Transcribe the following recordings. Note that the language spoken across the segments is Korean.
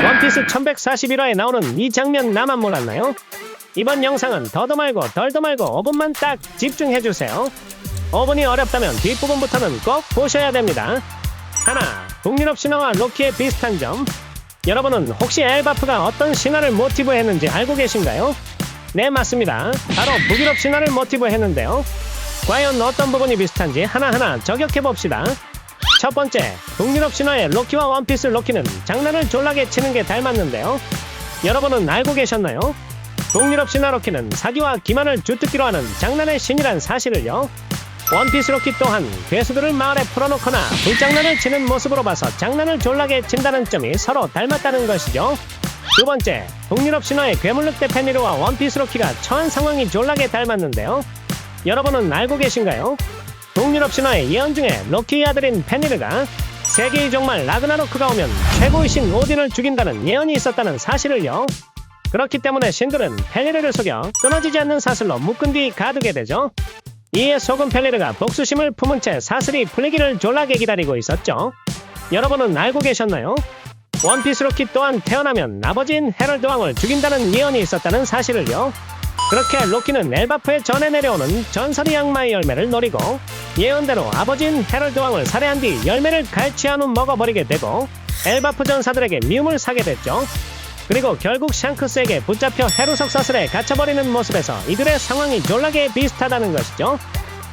원피스 1141화에 나오는 이 장면 나만 몰랐나요? 이번 영상은 더도 말고 덜도 말고 5분만 딱 집중해주세요. 5분이 어렵다면 뒷부분부터는 꼭 보셔야 됩니다. 하나, 북유럽 신화와 로키의 비슷한 점. 여러분은 혹시 엘바프가 어떤 신화를 모티브 했는지 알고 계신가요? 네, 맞습니다. 바로 북유럽 신화를 모티브 했는데요. 과연 어떤 부분이 비슷한지 하나하나 저격해봅시다. 첫 번째, 북유럽 신화의 로키와 원피스 로키는 장난을 졸라게 치는 게 닮았는데요. 여러분은 알고 계셨나요? 북유럽 신화 로키는 사기와 기만을 주특기로 하는 장난의 신이란 사실을요. 원피스 로키 또한 괴수들을 마을에 풀어놓거나 불장난을 치는 모습으로 봐서 장난을 졸라게 친다는 점이 서로 닮았다는 것이죠. 두 번째, 북유럽 신화의 괴물늑대 페니르와 원피스 로키가 처한 상황이 졸라게 닮았는데요. 여러분은 알고 계신가요? 북유럽 신화의 예언 중에 로키의 아들인 페니르가 세계의 종말 라그나로크가 오면 최고의 신 오딘을 죽인다는 예언이 있었다는 사실을요. 그렇기 때문에 신들은 페니르를 속여 끊어지지 않는 사슬로 묶은 뒤 가두게 되죠. 이에 속은 페니르가 복수심을 품은 채 사슬이 풀리기를 졸라게 기다리고 있었죠. 여러분은 알고 계셨나요? 원피스 로키 또한 태어나면 아버지인 헤럴드 왕을 죽인다는 예언이 있었다는 사실을요. 그렇게 로키는 엘바프의 전에 내려오는 전설의 악마의 열매를 노리고 예언대로 아버지인 헤럴드 왕을 살해한 뒤 열매를 갈취한 후 먹어버리게 되고 엘바프 전사들에게 미움을 사게 됐죠. 그리고 결국 샹크스에게 붙잡혀 헤루석 사슬에 갇혀버리는 모습에서 이들의 상황이 졸라게 비슷하다는 것이죠.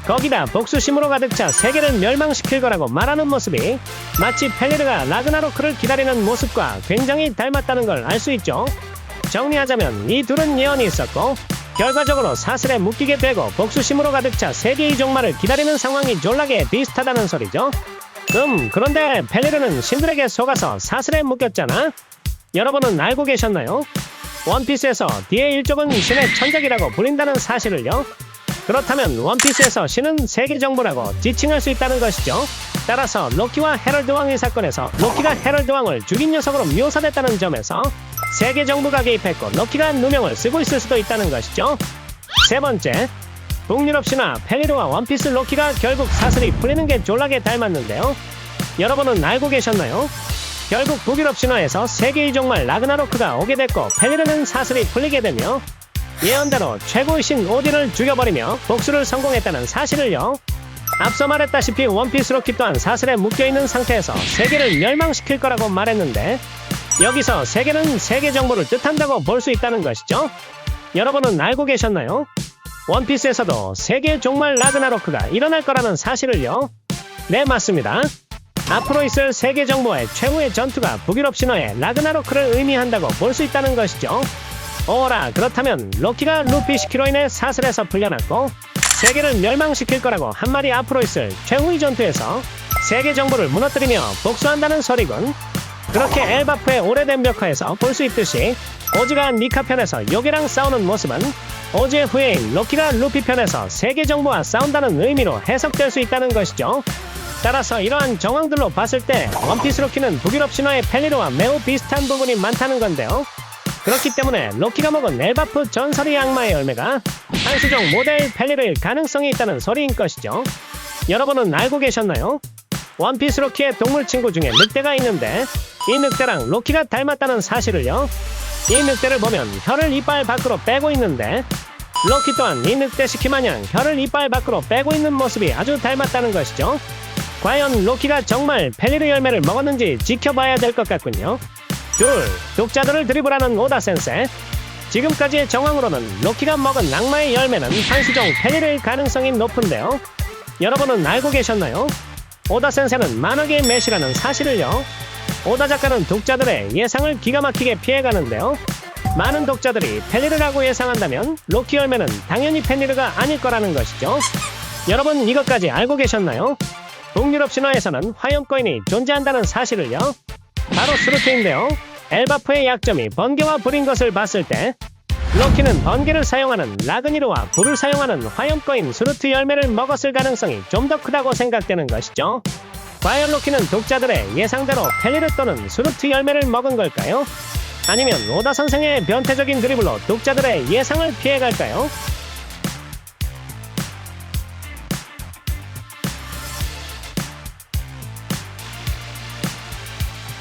거기다 복수심으로 가득 차 세계를 멸망시킬 거라고 말하는 모습이 마치 펠리르가 라그나로크를 기다리는 모습과 굉장히 닮았다는 걸 알 수 있죠. 정리하자면 이 둘은 예언이 있었고 결과적으로 사슬에 묶이게 되고 복수심으로 가득 차 세계의 종말을 기다리는 상황이 졸라게 비슷하다는 소리죠. 그런데 펠리르는 신들에게 속아서 사슬에 묶였잖아. 여러분은 알고 계셨나요? 원피스에서 뒤의 일족은 신의 천적이라고 불린다는 사실을요. 그렇다면 원피스에서 신은 세계 정부라고 지칭할 수 있다는 것이죠. 따라서 로키와 헤럴드 왕의 사건에서 로키가 헤럴드 왕을 죽인 녀석으로 묘사됐다는 점에서 세계 정부가 개입했고 로키가 누명을 쓰고 있을 수도 있다는 것이죠. 세 번째, 북유럽 신화 펠리르와 원피스 로키가 결국 사슬이 풀리는 게 졸라게 닮았는데요. 여러분은 알고 계셨나요? 결국 북유럽 신화에서 세계의 종말 라그나로크가 오게 됐고 펠리르는 사슬이 풀리게 되며 예언대로 최고의 신 오딘을 죽여버리며 복수를 성공했다는 사실을요. 앞서 말했다시피 원피스 로키 또한 사슬에 묶여있는 상태에서 세계를 멸망시킬 거라고 말했는데 여기서 세계는 세계 정부를 뜻한다고 볼 수 있다는 것이죠. 여러분은 알고 계셨나요? 원피스에서도 세계 종말 라그나로크가 일어날 거라는 사실을요. 네, 맞습니다. 앞으로 있을 세계 정부와의 최후의 전투가 북유럽 신화의 라그나로크를 의미한다고 볼 수 있다는 것이죠. 오라, 그렇다면 로키가 루피 시키로 인해 사슬에서 풀려났고 세계를 멸망시킬 거라고 한 말이 앞으로 있을 최후의 전투에서 세계 정부를 무너뜨리며 복수한다는 소리군. 그렇게 엘바프의 오래된 벽화에서 볼 수 있듯이 오즈가 니카 편에서 요괴랑 싸우는 모습은 오즈의 후예인 로키가 루피 편에서 세계 정부와 싸운다는 의미로 해석될 수 있다는 것이죠. 따라서 이러한 정황들로 봤을 때 원피스 로키는 북유럽 신화의 펠리르와 매우 비슷한 부분이 많다는 건데요. 그렇기 때문에 로키가 먹은 엘바프 전설의 악마의 열매가 한수종 모델 펠리르일 가능성이 있다는 소리인 것이죠. 여러분은 알고 계셨나요? 원피스 로키의 동물 친구 중에 늑대가 있는데 이 늑대랑 로키가 닮았다는 사실을요. 이 늑대를 보면 혀를 이빨 밖으로 빼고 있는데 로키 또한 이 늑대 시키 마냥 혀를 이빨 밖으로 빼고 있는 모습이 아주 닮았다는 것이죠. 과연 로키가 정말 펠리르 열매를 먹었는지 지켜봐야 될 것 같군요. 둘, 독자들을 드리블하는 오다 센세. 지금까지의 정황으로는 로키가 먹은 악마의 열매는 한수종 펠리르일 가능성이 높은데요. 여러분은 알고 계셨나요? 오다 센세는 만화계의 메시라는 사실을요. 오다 작가는 독자들의 예상을 기가 막히게 피해가는데요. 많은 독자들이 펠리르라고 예상한다면 로키 열매는 당연히 펠리르가 아닐 거라는 것이죠. 여러분 이것까지 알고 계셨나요? 북유럽 신화에서는 화염거인이 존재한다는 사실을요. 바로 스루트인데요. 엘바프의 약점이 번개와 불인 것을 봤을 때 로키는 번개를 사용하는 라그니르와 불을 사용하는 화염거인 스루트 열매를 먹었을 가능성이 좀 더 크다고 생각되는 것이죠. 과연 로키는 독자들의 예상대로 펠리르 또는 스루트 열매를 먹은 걸까요? 아니면 오다 선생의 변태적인 드리블로 독자들의 예상을 피해갈까요?